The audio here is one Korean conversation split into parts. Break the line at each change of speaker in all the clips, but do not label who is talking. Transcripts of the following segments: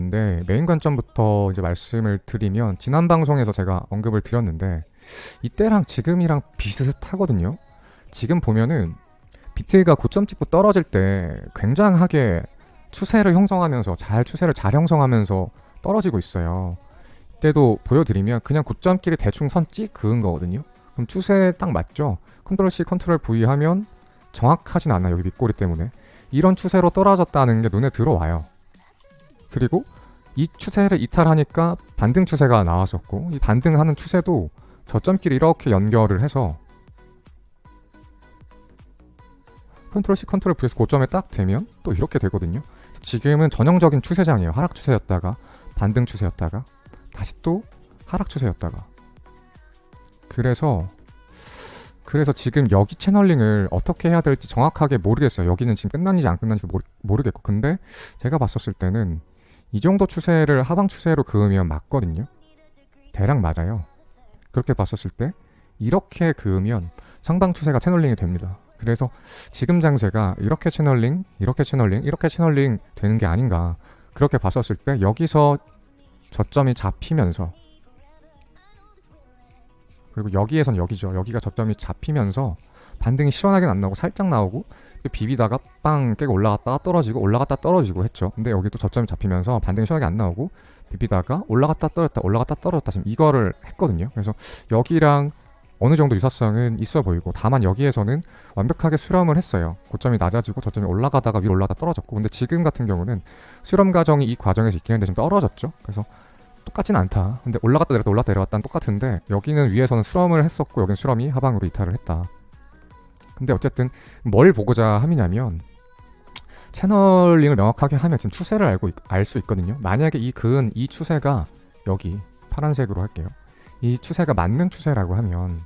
있는데 메인 관점부터 이제 말씀을 드리면 지난 방송에서 제가 언급을 드렸는데 이때랑 지금이랑 비슷하거든요. 지금 보면은 비트가 고점 찍고 떨어질 때 굉장하게 추세를 형성하면서 추세를 잘 형성하면서 떨어지고 있어요. 이때도 보여드리면 그냥 고점끼리 대충 선 찍 그은 거거든요. 그럼 추세에 딱 맞죠? 컨트롤 C, 컨트롤 V 하면 정확하진 않아요. 여기 밑꼬리 때문에. 이런 추세로 떨어졌다는 게 눈에 들어와요. 그리고 이 추세를 이탈하니까 반등 추세가 나왔었고 이 반등하는 추세도 저점끼리 이렇게 연결을 해서 컨트롤 C, 컨트롤 V에서 고점에 딱 되면 또 이렇게 되거든요. 지금은 전형적인 추세장이에요. 하락 추세였다가 반등 추세였다가 다시 또 하락 추세였다가 그래서 지금 여기 채널링을 어떻게 해야 될지 정확하게 모르겠어요. 여기는 지금 끝났는지 안 끝났는지 모르겠고 근데 제가 봤었을 때는 이 정도 추세를 하방 추세로 그으면 맞거든요. 대략 맞아요. 그렇게 봤었을 때 이렇게 그으면 상방 추세가 채널링이 됩니다. 그래서 지금 장세가 이렇게 채널링, 이렇게 채널링, 이렇게 채널링 되는 게 아닌가. 그렇게 봤었을 때 여기서 저점이 잡히면서 그리고 여기에선 여기죠. 여기가 저점이 잡히면서 반등이 시원하게 안 나오고 살짝 나오고 비비다가 빵 깨고 올라갔다가 떨어지고 올라갔다 떨어지고 했죠. 근데 여기 또 저점이 잡히면서 반등이 시원하게 안 나오고 비비다가 올라갔다 떨어졌다 올라갔다 떨어졌다 지금 이거를 했거든요. 그래서 여기랑 어느 정도 유사성은 있어 보이고 다만 여기에서는 완벽하게 수렴을 했어요. 고점이 낮아지고 저점이 올라가다가 위로 올라갔다 떨어졌고 근데 지금 같은 경우는 수렴 과정이 이 과정에서 있긴 한데 지금 떨어졌죠. 그래서 똑같진 않다. 근데 올라갔다 내려갔다 올라갔다 내려갔다는 똑같은데 여기는 위에서는 수렴을 했었고 여기는 수렴이 하방으로 이탈을 했다. 근데 어쨌든 뭘 보고자 함이냐면 채널링을 명확하게 하면 지금 추세를 알 수 있거든요. 만약에 이 그은 이 추세가 여기 파란색으로 할게요. 이 추세가 만능 추세라고 하면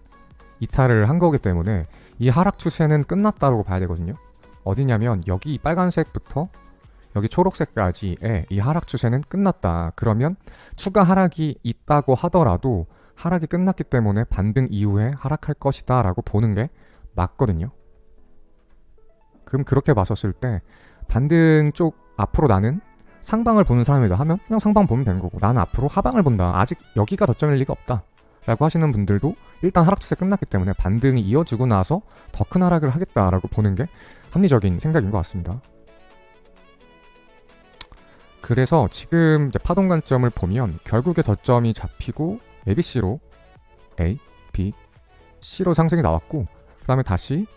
이탈을 한 거기 때문에 이 하락 추세는 끝났다고 봐야 되거든요. 어디냐면 여기 빨간색부터 여기 초록색까지의 이 하락 추세는 끝났다. 그러면 추가 하락이 있다고 하더라도 하락이 끝났기 때문에 반등 이후에 하락할 것이다 라고 보는 게 맞거든요. 그럼 그렇게 봤었을 때 반등 쪽 앞으로 나는 상방을 보는 사람이다 하면 그냥 상방 보면 되는 거고 나는 앞으로 하방을 본다. 아직 여기가 저점일 리가 없다. 라고 하시는 분들도 일단 하락 추세 끝났기 때문에 반등이 이어지고 나서 더 큰 하락을 하겠다라고 보는 게 합리적인 생각인 것 같습니다. 그래서 지금 이제 파동 관점을 보면 결국에 저점이 잡히고 ABC로 A, B, C로 상승이 나왔고 그 다음에 다시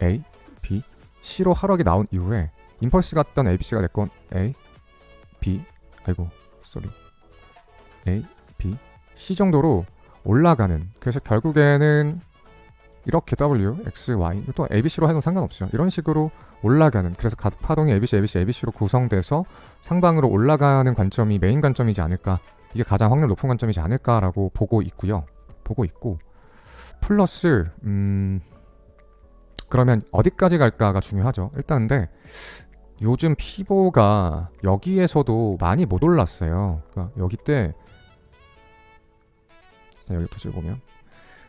A, B, C로 하락이 나온 이후에 임펄스 갔던 ABC가 됐건 A, B, A, B, C 정도로 올라가는 그래서 결국에는 이렇게 W, X, Y 또 ABC로 해도 상관없어요. 이런 식으로 올라가는 그래서 파동이 ABC로 구성돼서 상방으로 올라가는 관점이 메인 관점이지 않을까 이게 가장 확률 높은 관점이지 않을까라고 보고 있고 플러스 그러면 어디까지 갈까가 중요하죠. 일단 근데 요즘 피보가 여기에서도 많이 못 올랐어요. 그러니까 여기 때 여기 도시 보면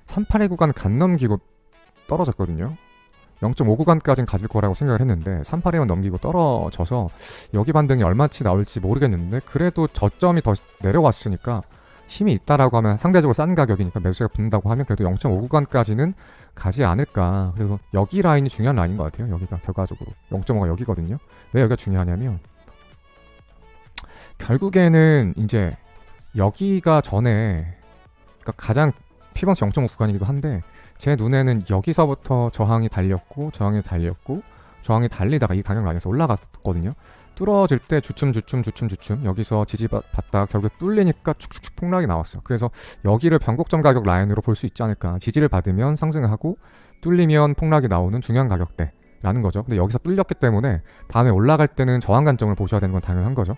38의 구간 간 넘기고 떨어졌거든요. 0.5 구간까지는 가질 거라고 생각을 했는데 38에만 넘기고 떨어져서 여기 반등이 얼마치 나올지 모르겠는데 그래도 저점이 더 내려왔으니까 힘이 있다라고 하면 상대적으로 싼 가격이니까 매수가 붙는다고 하면 그래도 0.5 구간까지는 가지 않을까. 그래서 여기 라인이 중요한 라인인 것 같아요. 여기가 결과적으로 0.5가 여기거든요. 왜 여기가 중요하냐면 결국에는 이제 여기가 전에 그러니까 가장 피번치 0.5 구간이기도 한데 제 눈에는 여기서부터 저항이 달렸고 저항이 달리다가 이 가격 라인에서 올라갔거든요. 뚫어질 때 주춤 여기서 지지받다가 결국에 뚫리니까 축축축 폭락이 나왔어. 그래서 여기를 변곡점 가격 라인으로 볼 수 있지 않을까. 지지를 받으면 상승을 하고 뚫리면 폭락이 나오는 중요한 가격대라는 거죠. 근데 여기서 뚫렸기 때문에 다음에 올라갈 때는 저항 관점을 보셔야 되는 건 당연한 거죠.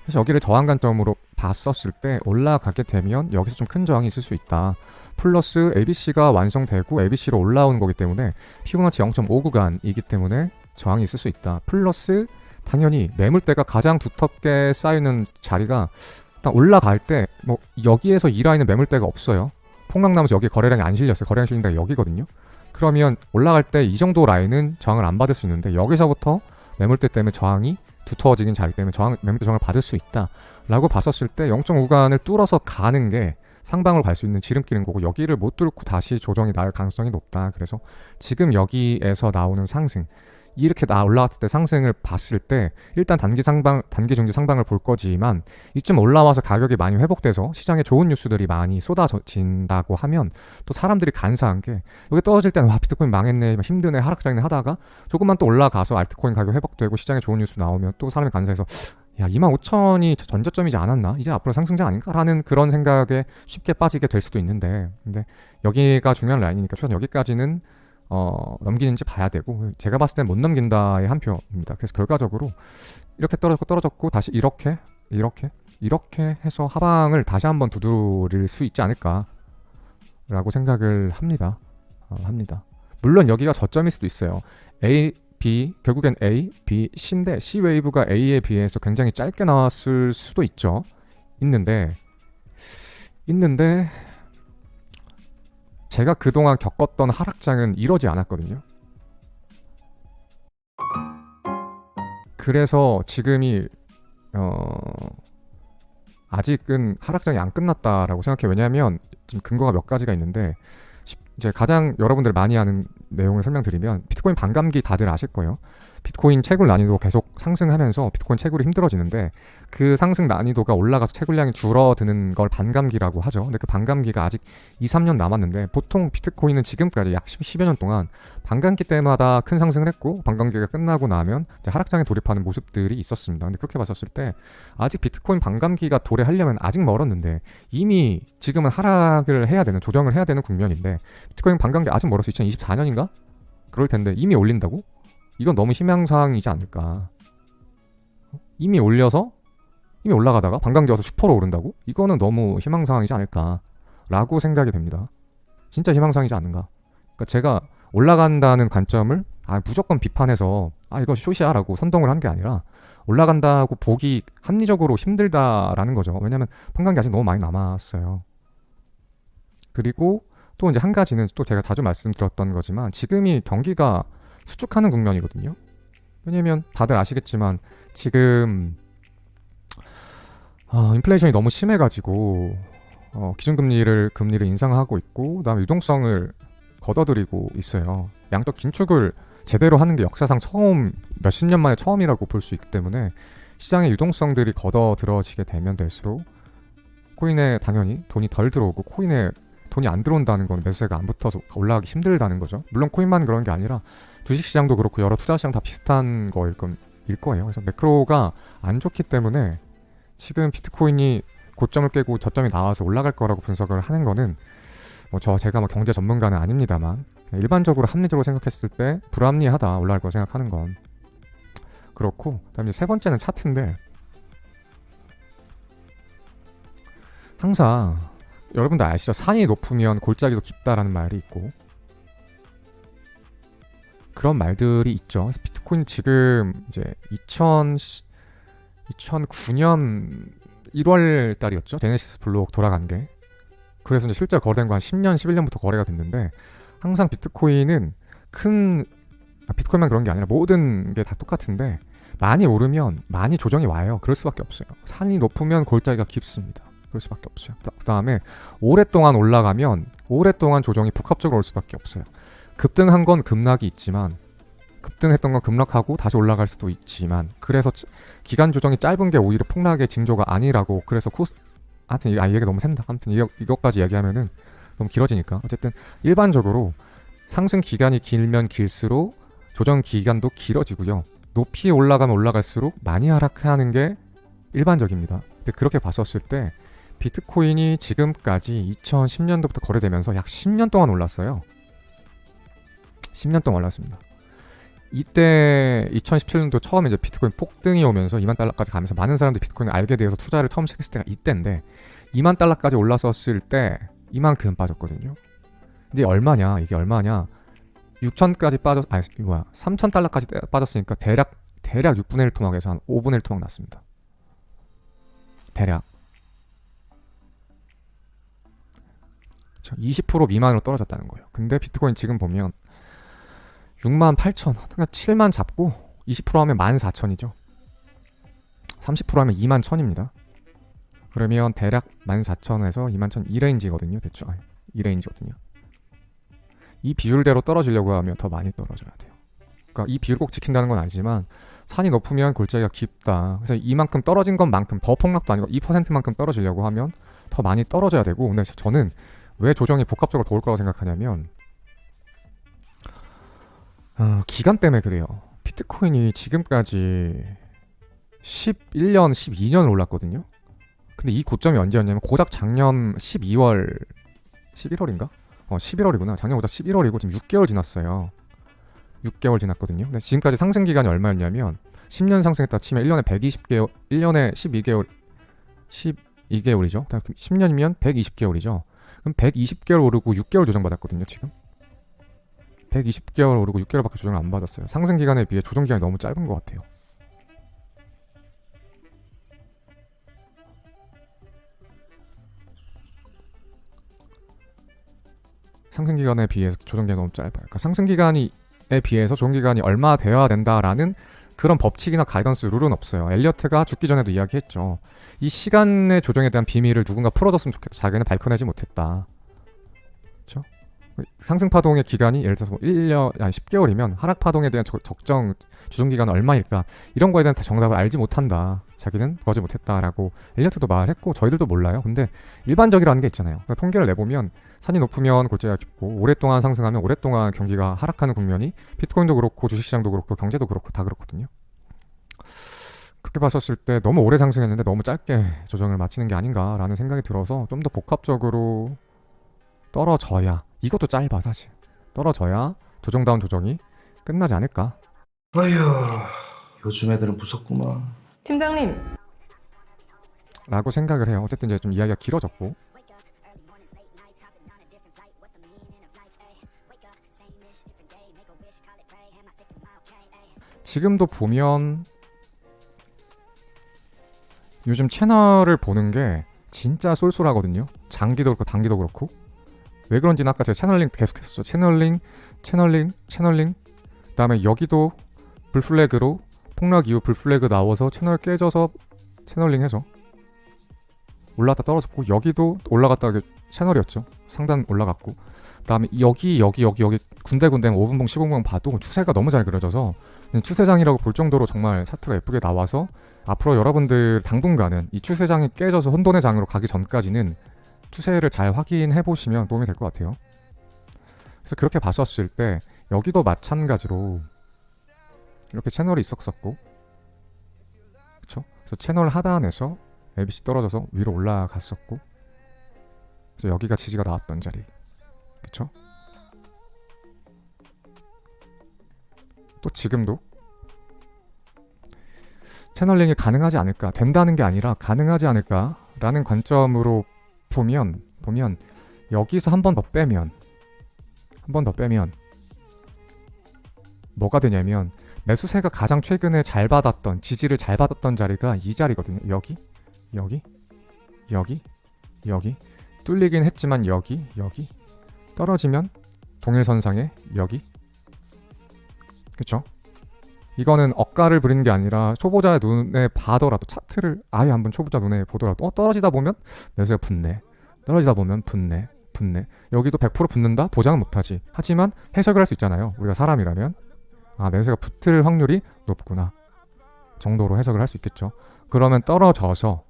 그래서 여기를 저항 관점으로 봤었을 때 올라가게 되면 여기서 좀 큰 저항이 있을 수 있다. 플러스 ABC가 완성되고 ABC로 올라오는 거기 때문에 피보나치 0.5 구간이기 때문에 저항이 있을 수 있다. 플러스 당연히 매물대가 가장 두텁게 쌓이는 자리가 일단 올라갈 때 뭐 여기에서 이 라인은 매물대가 없어요. 폭락나면서 여기 거래량이 안 실렸어요. 거래량 실린 데가 여기거든요. 그러면 올라갈 때 이 정도 라인은 저항을 안 받을 수 있는데 여기서부터 매물대 때문에 저항이 두터워지긴 자기 때문에 매물대 저항을 받을 수 있다라고 봤었을 때 0.5 구간을 뚫어서 가는 게 상방으로 갈 수 있는 지름길인 거고, 여기를 못 뚫고 다시 조정이 날 가능성이 높다. 그래서 지금 여기에서 나오는 상승, 이렇게 올라왔을 때 상승을 봤을 때 일단 단기 중기 상방을 볼 거지만, 이쯤 올라와서 가격이 많이 회복돼서 시장에 좋은 뉴스들이 많이 쏟아진다고 하면 또 사람들이 간사한 게, 여기 떨어질 때는 와 비트코인 망했네, 힘드네, 하락장이네 하다가 조금만 또 올라가서 알트코인 가격 회복되고 시장에 좋은 뉴스 나오면 또 사람이 간사해서 야 25,000이 전저점이지 않았나? 이제 앞으로 상승장 아닌가? 라는 그런 생각에 쉽게 빠지게 될 수도 있는데, 근데 여기가 중요한 라인이니까 최소한 여기까지는 넘기는지 봐야 되고, 제가 봤을 땐 못 넘긴다의 한 표입니다. 그래서 결과적으로 이렇게 떨어졌고 다시 이렇게 해서 하방을 다시 한번 두드릴 수 있지 않을까 라고 생각을 합니다. 물론 여기가 저점일 수도 있어요. B, 결국엔 A, B, C인데 C 웨이브가 A에 비해서 굉장히 짧게 나왔을 수도 있는데 제가 그동안 겪었던 하락장은 이러지 않았거든요. 그래서 지금이 아직은 하락장이 안 끝났다라고 생각해요. 왜냐하면 지금 근거가 몇 가지가 있는데, 이제 가장 여러분들이 많이 아는 내용을 설명드리면, 비트코인 반감기 다들 아실 거예요. 비트코인 채굴 난이도 계속 상승하면서 비트코인 채굴이 힘들어지는데, 그 상승 난이도가 올라가서 채굴량이 줄어드는 걸 반감기라고 하죠. 근데 그 반감기가 아직 2-3년 남았는데, 보통 비트코인은 지금까지 약 10여 년 동안 반감기 때마다 큰 상승을 했고, 반감기가 끝나고 나면 이제 하락장에 돌입하는 모습들이 있었습니다. 근데 그렇게 봤었을 때 아직 비트코인 반감기가 도래하려면 아직 멀었는데, 이미 지금은 하락을 해야 되는, 조정을 해야 되는 국면인데, 비트코인 반감기 아직 멀어서 2024년인가? 그럴 텐데 이미 올린다고? 이건 너무 희망사항이지 않을까. 이미 올라가다가 반감기 와서 슈퍼로 오른다고? 이거는 너무 희망사항이지 않을까 라고 생각이 됩니다. 진짜 희망사항이지 않은가. 그러니까 제가 올라간다는 관점을 무조건 비판해서 이거 숏이야 라고 선동을 한 게 아니라, 올라간다고 보기 합리적으로 힘들다라는 거죠. 왜냐면 반감기 아직 너무 많이 남았어요. 그리고 또 이제 한 가지는 또 제가 자주 말씀드렸던 거지만, 지금이 경기가 수축하는 국면이거든요. 왜냐면 다들 아시겠지만 지금 인플레이션이 너무 심해가지고 기준금리를 인상하고 있고, 그다음에 유동성을 걷어들이고 있어요. 양적 긴축을 제대로 하는 게 역사상 몇십 년 만에 처음이라고 볼 수 있기 때문에, 시장의 유동성들이 걷어들어지게 되면 될수록 코인에 당연히 돈이 덜 들어오고, 코인에 돈이 안 들어온다는 건 매수세가 안 붙어서 올라가기 힘들다는 거죠. 물론 코인만 그런 게 아니라 주식시장도 그렇고 여러 투자시장 다 비슷한 거일 거예요. 그래서 매크로가 안 좋기 때문에 지금 비트코인이 고점을 깨고 저점이 나와서 올라갈 거라고 분석을 하는 거는, 제가 경제 전문가는 아닙니다만 일반적으로 합리적으로 생각했을 때 불합리하다, 올라갈 거 생각하는 건. 그렇고, 그다음에 세 번째는 차트인데, 항상 여러분들 아시죠? 산이 높으면 골짜기도 깊다라는 말이 있고, 그런 말들이 있죠. 그래서 비트코인 지금 이제 2009년 1월 달이었죠. 제네시스 블록 돌아간 게. 그래서 이제 실제로 거래된 거 한 10년, 11년부터 거래가 됐는데, 항상 비트코인은 비트코인만 그런 게 아니라 모든 게 다 똑같은데, 많이 오르면 많이 조정이 와요. 그럴 수밖에 없어요. 산이 높으면 골짜기가 깊습니다. 그럴 수밖에 없어요. 그 다음에 오랫동안 올라가면 오랫동안 조정이 복합적으로 올 수밖에 없어요. 급등한 건 급락이 있지만, 급등했던 건 급락하고 다시 올라갈 수도 있지만, 그래서 기간 조정이 짧은 게 오히려 폭락의 징조가 아니라고. 그래서 하여튼 이 얘기가 너무 샌다. 아무튼 이것까지 얘기하면은 너무 길어지니까, 어쨌든 일반적으로 상승 기간이 길면 길수록 조정 기간도 길어지고요. 높이 올라가면 올라갈수록 많이 하락하는 게 일반적입니다. 근데 그렇게 봤었을 때 비트코인이 지금까지 2010년도부터 거래되면서 약 10년 동안 올랐어요. 10년 동안 올랐습니다. 이때 2017년도 처음 이제 비트코인 폭등이 오면서 2만 달러까지 가면서 많은 사람들이 비트코인을 알게 되어서 투자를 처음 시작했을 때가 이때인데, 2만 달러까지 올랐었을 때 이만큼 빠졌거든요. 근데 이게 얼마냐? 6천까지 3천 달러까지 빠졌으니까 대략 6분의 1 토막에서 한 5분의 1 토막 났습니다. 대략 20% 미만으로 떨어졌다는 거예요. 근데 비트코인 지금 보면 68,000, 그러니까 7만 잡고 20% 하면 14,000이죠. 30% 하면 21,000입니다. 그러면 대략 14,000에서 21,000 이 레인지거든요. 대충 이 레인지거든요. 이 비율대로 떨어지려고 하면 더 많이 떨어져야 돼요. 그러니까 이 비율 꼭 지킨다는 건 아니지만 산이 높으면 골짜기가 깊다. 그래서 이만큼 떨어진 것만큼 더 폭락도 아니고 2%만큼 떨어지려고 하면 더 많이 떨어져야 되고, 근데 저는 왜 조정이 복합적으로 더 올 거라고 생각하냐면 기간 때문에 그래요. 비트코인이 지금까지 11년, 12년을 올랐거든요. 근데 이 고점이 언제였냐면 고작 작년 12월, 11월인가? 11월이구나. 작년 고작 11월이고 지금 6개월 지났어요. 6개월 지났거든요. 근데 지금까지 상승 기간이 얼마였냐면 10년 상승했다 치면 1년에 120개월, 1년에 12개월, 12개월이죠. 10년이면 120개월이죠. 그럼 120개월 오르고 6개월 조정받았거든요, 지금. 120개월 오르고 6개월밖에 조정을 안 받았어요. 상승 기간에 비해 조정 기간이 너무 짧은 것 같아요. 상승 기간에 비해서 조정 기간이 너무 짧아요. 그러니까 상승 기간에 비해서 조정 기간이 얼마 되어야 된다라는 그런 법칙이나 가이던스 룰은 없어요. 엘리어트가 죽기 전에도 이야기했죠. 이 시간의 조정에 대한 비밀을 누군가 풀어줬으면 좋겠다. 자기는 밝혀내지 못했다. 그렇죠? 상승 파동의 기간이 예를 들어서 1년, 아니 10개월이면 하락 파동에 대한 적정 조정 기간은 얼마일까? 이런 거에 대한 정답을 알지 못한다. 자기는 구하지 못했다라고 엘리어트도 말했고 저희들도 몰라요. 근데 일반적이라는 게 있잖아요. 그러니까 통계를 내보면 산이 높으면 골짜기가 깊고 오랫동안 상승하면 오랫동안 경기가 하락하는 국면이 비트코인도 그렇고 주식시장도 그렇고 경제도 그렇고 다 그렇거든요. 그렇게 봤었을 때 너무 오래 상승했는데 너무 짧게 조정을 마치는 게 아닌가라는 생각이 들어서 좀 더 복합적으로 떨어져야, 이것도 짧아 사실, 떨어져야 조정다운 조정이 끝나지 않을까.
어휴, 요즘 애들은 무섭구만.
팀장님,
라고 생각을 해요. 어쨌든 이제 좀 이야기가 길어졌고, 지금도 보면 요즘 채널을 보는 게 진짜 쏠쏠하거든요. 장기도 그렇고 단기도 그렇고. 왜 그런지는 아까 제가 채널링 계속 했었죠. 채널링. 그다음에 여기도 불플래그로 폭락 이후 불플래그 나와서 채널 깨져서 채널링 해서 올라갔다 떨어졌고, 여기도 올라갔다 채널이었죠. 상단 올라갔고, 그다음에 여기 군데군데 5분봉 15분봉 봐도 추세가 너무 잘 그려져서 추세장이라고 볼 정도로 정말 차트가 예쁘게 나와서 앞으로 여러분들 당분간은 이 추세장이 깨져서 혼돈의 장으로 가기 전까지는 추세를 잘 확인해 보시면 도움이 될 것 같아요. 그래서 그렇게 봤었을 때 여기도 마찬가지로 이렇게 채널이 있었고, 그렇죠? 그래서 채널 하단에서 ABC 떨어져서 위로 올라갔었고, 그래서 여기가 지지가 나왔던 자리, 그렇죠? 또 지금도 채널링이 가능하지 않을까, 된다는 게 아니라 가능하지 않을까라는 관점으로 보면 여기서 한 번 더 빼면 뭐가 되냐면 매수세가 가장 최근에 잘 받았던, 지지를 잘 받았던 자리가 이 자리거든요. 여기 뚫리긴 했지만 여기 떨어지면 동일선상에 여기, 그쵸? 이거는 억가를 부리는 게 아니라 초보자 눈에 봐더라도, 차트를 아예 한번 초보자 눈에 보더라도 떨어지다 보면 매수가 붙네, 떨어지다 보면 붙네. 여기도 100% 붙는다? 보장은 못하지. 하지만 해석을 할 수 있잖아요. 우리가 사람이라면 매수가 붙을 확률이 높구나 정도로 해석을 할 수 있겠죠. 그러면 떨어져서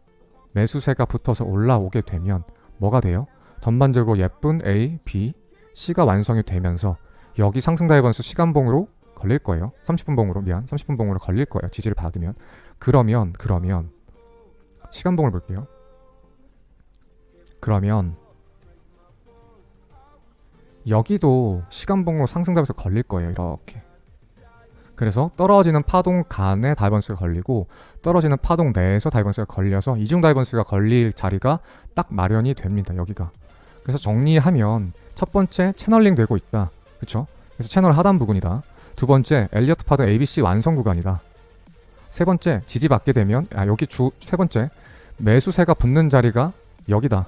매수세가 붙어서 올라오게 되면 뭐가 돼요? 전반적으로 예쁜 A, B, C가 완성이 되면서 여기 상승 다이버스 시간봉으로 걸릴 거예요. 30분 봉으로 걸릴 거예요. 지지를 받으면. 그러면 시간봉을 볼게요. 그러면 여기도 시간봉으로 상승 다이버스 걸릴 거예요. 이렇게. 그래서 떨어지는 파동 간에 다이버스가 걸리고, 떨어지는 파동 내에서 다이버스가 걸려서 이중 다이버스가 걸릴 자리가 딱 마련이 됩니다. 여기가. 그래서 정리하면 첫 번째, 채널링 되고 있다. 그쵸? 그래서 채널 하단 부분이다. 두 번째, 엘리어트 파동 ABC 완성 구간이다. 세 번째, 지지받게 되면 세 번째, 매수세가 붙는 자리가 여기다.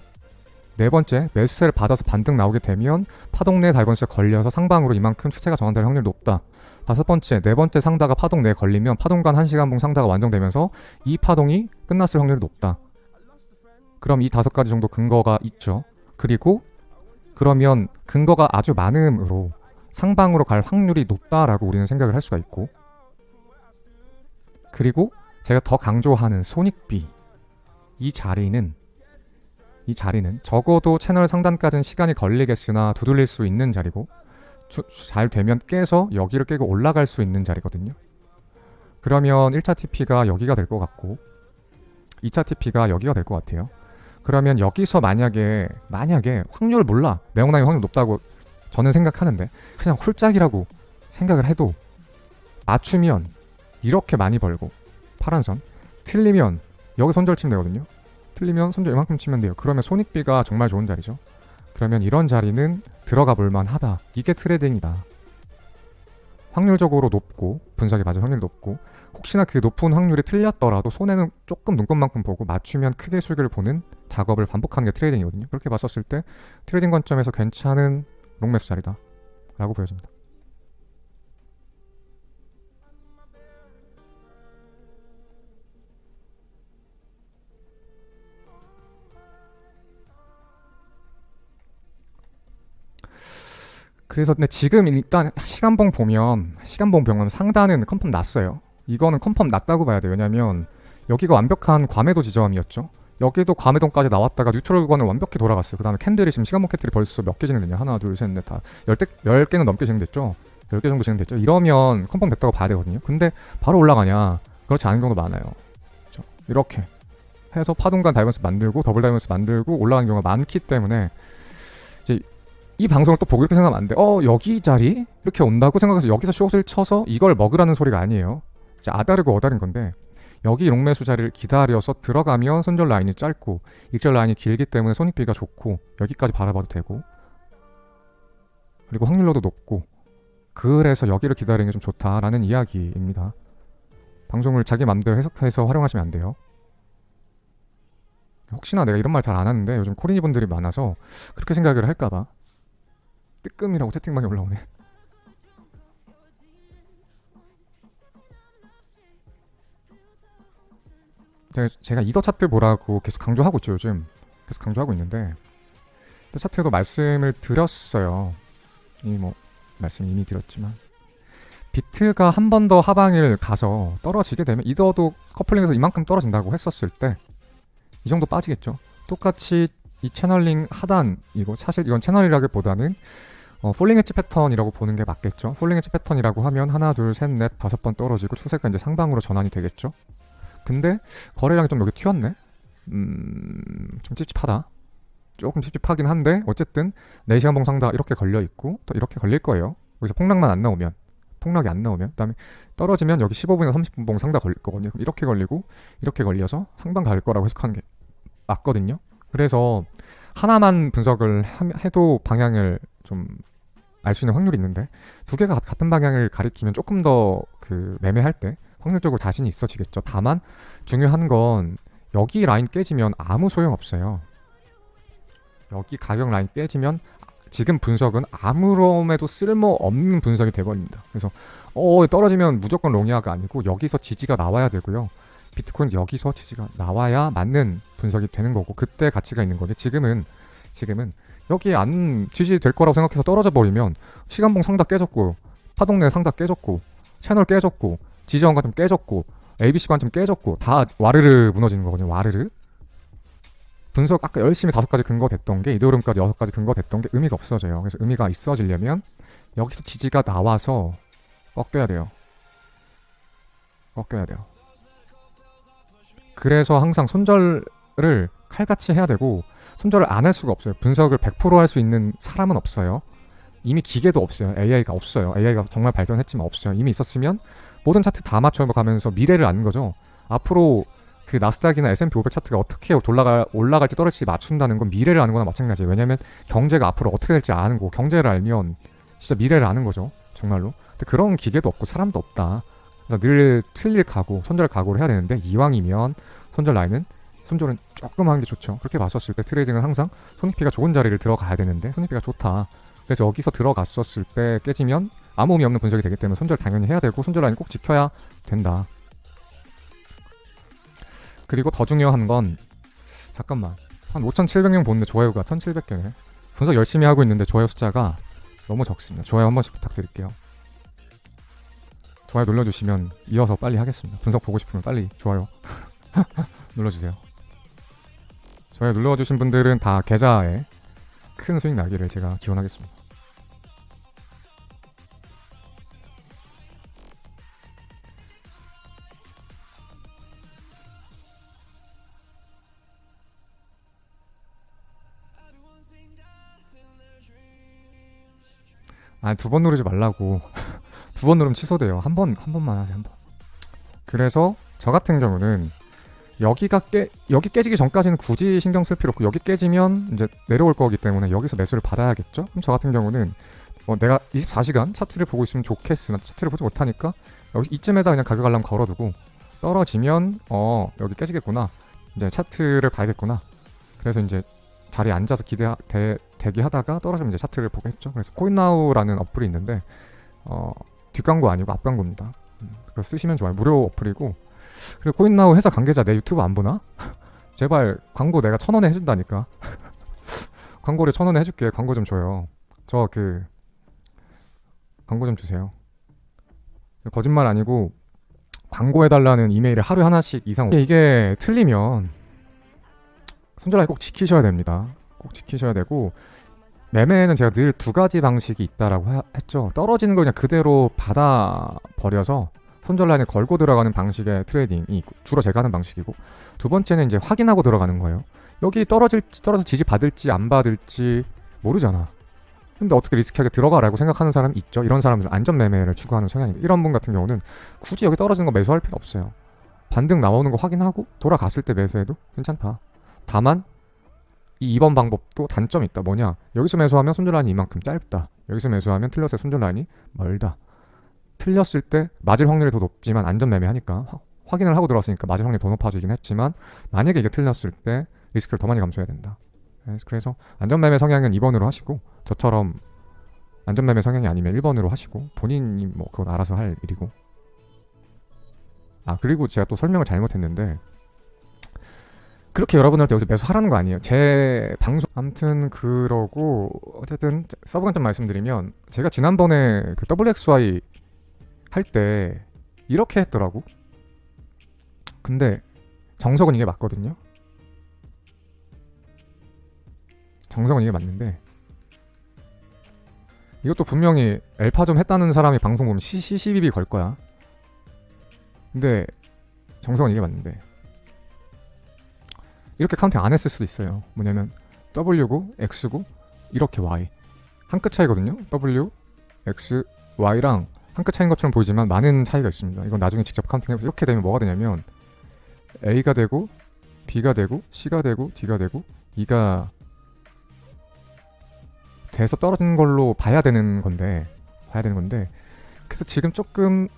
네 번째, 매수세를 받아서 반등 나오게 되면 파동 내 다이버스가 걸려서 상방으로 이만큼 추세가 전환될 확률이 높다. 5번째, 4번째 상다가 파동 내에 걸리면 파동간 1시간봉 상다가 완성되면서 이 파동이 끝났을 확률이 높다. 그럼 이 5가지 정도 근거가 있죠. 그리고 그러면 근거가 아주 많음으로 상방으로 갈 확률이 높다라고 우리는 생각을 할 수가 있고, 그리고 제가 더 강조하는 손익비, 이 자리는 적어도 채널 상단까지는 시간이 걸리겠으나 두들릴 수 있는 자리고, 잘 되면 깨서 여기를 깨고 올라갈 수 있는 자리거든요. 그러면 1차 TP가 여기가 될 것 같고 2차 TP가 여기가 될 것 같아요. 그러면 여기서 만약에 확률을 몰라, 매형당의 확률 높다고 저는 생각하는데 그냥 홀짝이라고 생각을 해도 맞추면 이렇게 많이 벌고 파란선, 틀리면 여기 손절 치면 되거든요. 틀리면 손절 이만큼 치면 돼요. 그러면 손익비가 정말 좋은 자리죠. 그러면 이런 자리는 들어가 볼만 하다. 이게 트레이딩이다. 확률적으로 높고 분석이 맞은 확률이 높고, 혹시나 그 높은 확률이 틀렸더라도 손해는 조금 눈꽃만큼 보고 맞추면 크게 수익을 보는 작업을 반복하는 게 트레이딩이거든요. 그렇게 봤었을 때 트레이딩 관점에서 괜찮은 롱매수 자리다 라고 보여집니다. 그래서 근데 지금 일단 시간봉 보면 상단은 컨펌 났어요. 이거는 컨펌 났다고 봐야 돼요. 왜냐면 여기가 완벽한 과매도 지점이었죠. 여기도 과매동까지 나왔다가 뉴트럴권을 완벽히 돌아갔어요. 그 다음에 캔들이 지금 시간봉 캔들이 벌써 몇 개 진행됐냐? 하나, 둘, 셋, 넷, 다 10개는 넘게 진행됐죠. 10개 정도 진행됐죠. 이러면 컨펌 됐다고 봐야 되거든요. 근데 바로 올라가냐? 그렇지 않은 경우도 많아요. 그렇죠? 이렇게 해서 파동간 다이버스 만들고 더블 다이버스 만들고 올라가는 경우가 많기 때문에 이제 이 방송을 또 보고 이렇게 생각하면 안 돼. 여기 자리? 이렇게 온다고 생각해서 여기서 숏을 쳐서 이걸 먹으라는 소리가 아니에요. 이제 아다르고 어다른 건데, 여기 롱매수 자리를 기다려서 들어가면 손절 라인이 짧고 익절 라인이 길기 때문에 손익비가 좋고 여기까지 바라봐도 되고, 그리고 확률로도 높고, 그래서 여기를 기다리는 게 좀 좋다라는 이야기입니다. 방송을 자기 맘대로 해석해서 활용하시면 안 돼요. 혹시나 내가 이런 말 잘 안 하는데 요즘 코리니 분들이 많아서 그렇게 생각을 할까봐 뜨끔이라고 채팅방에 올라오네. 제가 이더 차트 보라고 계속 강조하고 있죠. 요즘 계속 강조하고 있는데, 이더 차트도 말씀을 드렸어요. 말씀 이미 드렸지만 비트가 한 번 더 하방을 가서 떨어지게 되면 이더도 커플링에서 이만큼 떨어진다고 했었을 때 이 정도 빠지겠죠. 똑같이 이 채널링 하단이고, 사실 이건 채널이라기보다는 폴링 엣지 패턴이라고 보는 게 맞겠죠. 폴링 엣지 패턴이라고 하면 하나, 둘, 셋, 넷, 5번 떨어지고 추세가 이제 상방으로 전환이 되겠죠. 근데 거래량이 좀 여기 튀었네. 좀 찝찝하다. 조금 찝찝하긴 한데 어쨌든 4시간봉 상다 이렇게 걸려있고 또 이렇게 걸릴 거예요. 여기서 폭락이 안 나오면, 그다음에 떨어지면 여기 15분이나 30분봉 상다 걸릴 거거든요. 이렇게 걸리고 이렇게 걸려서 상방 갈 거라고 해석하는 게 맞거든요. 그래서 하나만 분석을 해도 방향을 좀 알 수 있는 확률이 있는데, 두 개가 같은 방향을 가리키면 조금 더 그 매매할 때 확률적으로 자신이 있어지겠죠. 다만 중요한 건 여기 라인 깨지면 아무 소용 없어요. 여기 가격 라인 깨지면 지금 분석은 아무럼에도 쓸모없는 분석이 돼버립니다. 그래서 떨어지면 무조건 롱이아가 아니고 여기서 지지가 나와야 되고요. 비트코인 여기서 지지가 나와야 맞는 분석이 되는 거고, 그때 가치가 있는 거지. 지금은 여기 안 지지될 거라고 생각해서 떨어져 버리면 시간봉 상다 깨졌고, 파동내 상다 깨졌고, 채널 깨졌고, 지지원 관점 깨졌고, ABC 관점 깨졌고, 다 와르르 무너지는 거거든요. 와르르. 분석 아까 열심히 5가지 근거 됐던 게 이더리움까지 6가지 근거 됐던 게 의미가 없어져요. 그래서 의미가 있어지려면 여기서 지지가 나와서 꺾여야 돼요. 그래서 항상 손절을 칼같이 해야 되고, 손절을 안 할 수가 없어요. 분석을 100% 할 수 있는 사람은 없어요. 이미 기계도 없어요. AI가 없어요. AI가 정말 발전했지만 없어요. 이미 있었으면 모든 차트 다 맞춰가면서 미래를 아는 거죠. 앞으로 그 나스닥이나 S&P 500 차트가 어떻게 올라갈지 떨어질지 맞춘다는 건 미래를 아는 거나 마찬가지예요. 왜냐면 경제가 앞으로 어떻게 될지 아는 거고, 경제를 알면 진짜 미래를 아는 거죠. 정말로. 근데 그런 기계도 없고 사람도 없다. 그래서 늘 틀릴 각오, 손절 각오를 해야 되는데, 이왕이면 손절은 조금 하는 게 좋죠. 그렇게 봤었을 때 트레이딩은 항상 손익비가 좋은 자리를 들어가야 되는데 손익비가 좋다. 그래서 여기서 들어갔었을 때 깨지면 아무 의미 없는 분석이 되기 때문에 손절 당연히 해야 되고 손절 라인 꼭 지켜야 된다. 그리고 더 중요한 건 잠깐만 한 5,700명 보는데 좋아요가 1,700개네. 분석 열심히 하고 있는데 좋아요 숫자가 너무 적습니다. 좋아요 한 번씩 부탁드릴게요. 좋아요 눌러주시면 이어서 빨리 하겠습니다. 분석 보고 싶으면 빨리 좋아요 눌러주세요. 좋아요 눌러주신 분들은 다 계좌에 큰 수익 나기를 제가 기원하겠습니다. 아니 2번 누르지 말라고. 2번 누르면 취소돼요. 한 번만 하세요. 한 번. 그래서 저 같은 경우는 여기 깨지기 전까지는 굳이 신경 쓸 필요 없고 여기 깨지면 이제 내려올 거기 때문에 여기서 매수를 받아야겠죠? 그럼 저 같은 경우는 내가 24시간 차트를 보고 있으면 좋겠으나 차트를 보지 못하니까 여기 이쯤에다 그냥 가격 알람 걸어두고 떨어지면 여기 깨지겠구나. 이제 차트를 봐야겠구나. 그래서 이제 자리에 앉아서 대기하다가 떨어지면 이제 차트를 보게 했죠. 그래서 코인나우라는 어플이 있는데 뒷광고 아니고 앞광고입니다. 그거 쓰시면 좋아요. 무료 어플이고. 그리고 코인나우 회사 관계자 내 유튜브 안 보나? 제발 광고 내가 1,000원에 해준다니까. 광고를 1,000원에 해줄게. 광고 좀 줘요. 저 광고 좀 주세요. 거짓말 아니고 광고해달라는 이메일을 하루에 하나씩 이상 이게 틀리면 손절라인 꼭 지키셔야 됩니다. 꼭 지키셔야 되고 매매에는 제가 늘 2가지 방식이 있다라고 했죠. 떨어지는 걸 그냥 그대로 받아버려서 손절라인에 걸고 들어가는 방식의 트레이딩이 주로 제가 하는 방식이고, 두 번째는 이제 확인하고 들어가는 거예요. 여기 떨어져 지지 받을지 안 받을지 모르잖아. 근데 어떻게 리스크하게 들어가라고 생각하는 사람이 있죠. 이런 사람들은 안전매매를 추구하는 성향인데, 이런 분 같은 경우는 굳이 여기 떨어지는 거 매수할 필요 없어요. 반등 나오는 거 확인하고 돌아갔을 때 매수해도 괜찮다. 다만 이 2번 방법도 단점이 있다. 뭐냐, 여기서 매수하면 손절라인이 이만큼 짧다. 여기서 매수하면 틀렸을 때 손절라인이 멀다. 틀렸을 때 맞을 확률이 더 높지만 안전매매하니까 확인을 하고 들어왔으니까 맞을 확률이 더 높아지긴 했지만, 만약에 이게 틀렸을 때 리스크를 더 많이 감수해야 된다. 그래서 안전매매 성향은 2번으로 하시고, 저처럼 안전매매 성향이 아니면 1번으로 하시고, 본인이 뭐 그건 알아서 할 일이고. 그리고 제가 또 설명을 잘못했는데, 그렇게 여러분들한테 여기서 매수하라는 거 아니에요. 제 방송 아무튼 그러고, 어쨌든 서브 관점 말씀드리면, 제가 지난번에 그 WXY 할 때 이렇게 했더라고. 근데 정석은 이게 맞거든요. 정석은 이게 맞는데, 이것도 분명히 엘파점 했다는 사람이 방송 보면 CCBB 걸 거야. 근데 정석은 이게 맞는데, 이렇게 카운팅 안 했을 수도 있어요. 뭐냐면 W고 X고 이렇게 Y 한 끗 차이거든요. W, X, Y랑 한 끗 차이인 것처럼 보이지만 많은 차이가 있습니다. 이건 나중에 직접 카운팅해서, 이렇게 되면 뭐가 되냐면 A가 되고 B가 되고 C가 되고 D가 되고 E가 돼서 떨어지는 걸로 봐야 되는 건데, 그래서 지금 조금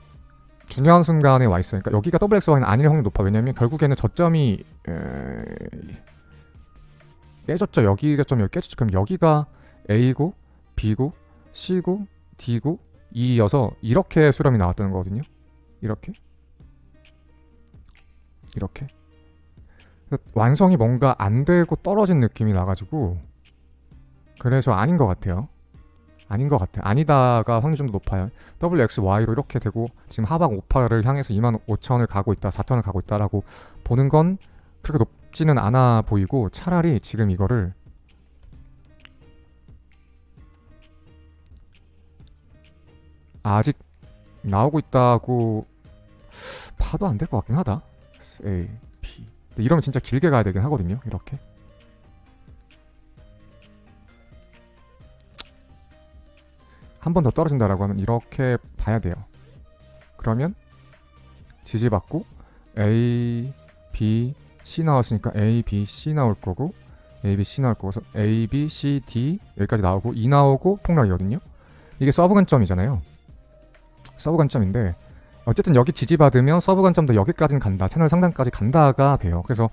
중요한 순간에 와 있어요. 그러니까 여기가 WXY는 아닐 확률이 높아. 왜냐면 결국에는 저점이 깨졌죠. 여기가 좀 여기 깨졌죠. 그럼 여기가 A고 B고 C고 D고 E여서 이렇게 수렴이 나왔다는 거거든요. 이렇게 완성이 뭔가 안 되고 떨어진 느낌이 나가지고, 그래서 아닌 것 같아요. 아니다가 확률이 좀 더 높아요. WXY로 이렇게 되고 지금 하방 5파를 향해서 25,000을 가고 있다, 4,000을 가고 있다라고 보는 건 그렇게 높지는 않아 보이고, 차라리 지금 이거를 아직 나오고 있다고 봐도 안 될 것 같긴 하다. A, B. 근데 이러면 진짜 길게 가야 되긴 하거든요. 이렇게. 한 번 더 떨어진다라고 하면 이렇게 봐야 돼요. 그러면 지지받고 A, B, C 나왔으니까 A, B, C 나올 거고, A, B, C 나올 거고, A, B, C, D 여기까지 나오고 E 나오고 폭락이거든요. 이게 서브 관점이잖아요. 서브 관점인데, 어쨌든 여기 지지받으면 서브 관점도 여기까지는 간다, 채널 상단까지 간다가 돼요. 그래서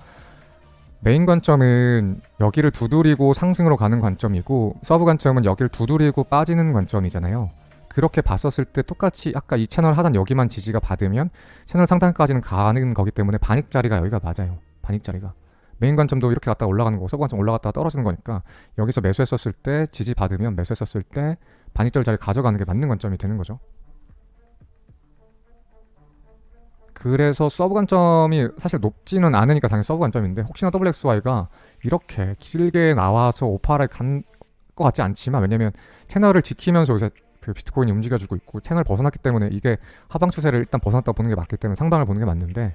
메인 관점은 여기를 두드리고 상승으로 가는 관점이고, 서브 관점은 여기를 두드리고 빠지는 관점이잖아요. 그렇게 봤었을 때 똑같이 아까 이 채널 하단 여기만 지지가 받으면 채널 상단까지는 가는 거기 때문에 반익 자리가 여기가 맞아요. 반익 자리가. 메인 관점도 이렇게 갔다 올라가는 거고 서브 관점 올라갔다가 떨어지는 거니까 여기서 매수했었을 때 지지 받으면 매수했었을 때 반익절 자리 가져가는 게 맞는 관점이 되는 거죠. 그래서 서브 관점이 사실 높지는 않으니까 당연히 서브 관점인데 혹시나 WXY가 이렇게 길게 나와서 오파를 간 것 같지 않지만 왜냐면 채널을 지키면서 요새 그 비트코인이 움직여주고 있고 채널 벗어났기 때문에 이게 하방 추세를 일단 벗어났다 보는 게 맞기 때문에 상방을 보는 게 맞는데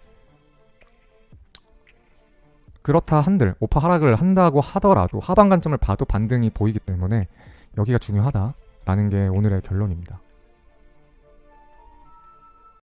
그렇다 한들 오파 하락을 한다고 하더라도 하방 관점을 봐도 반등이 보이기 때문에 여기가 중요하다라는 게 오늘의 결론입니다.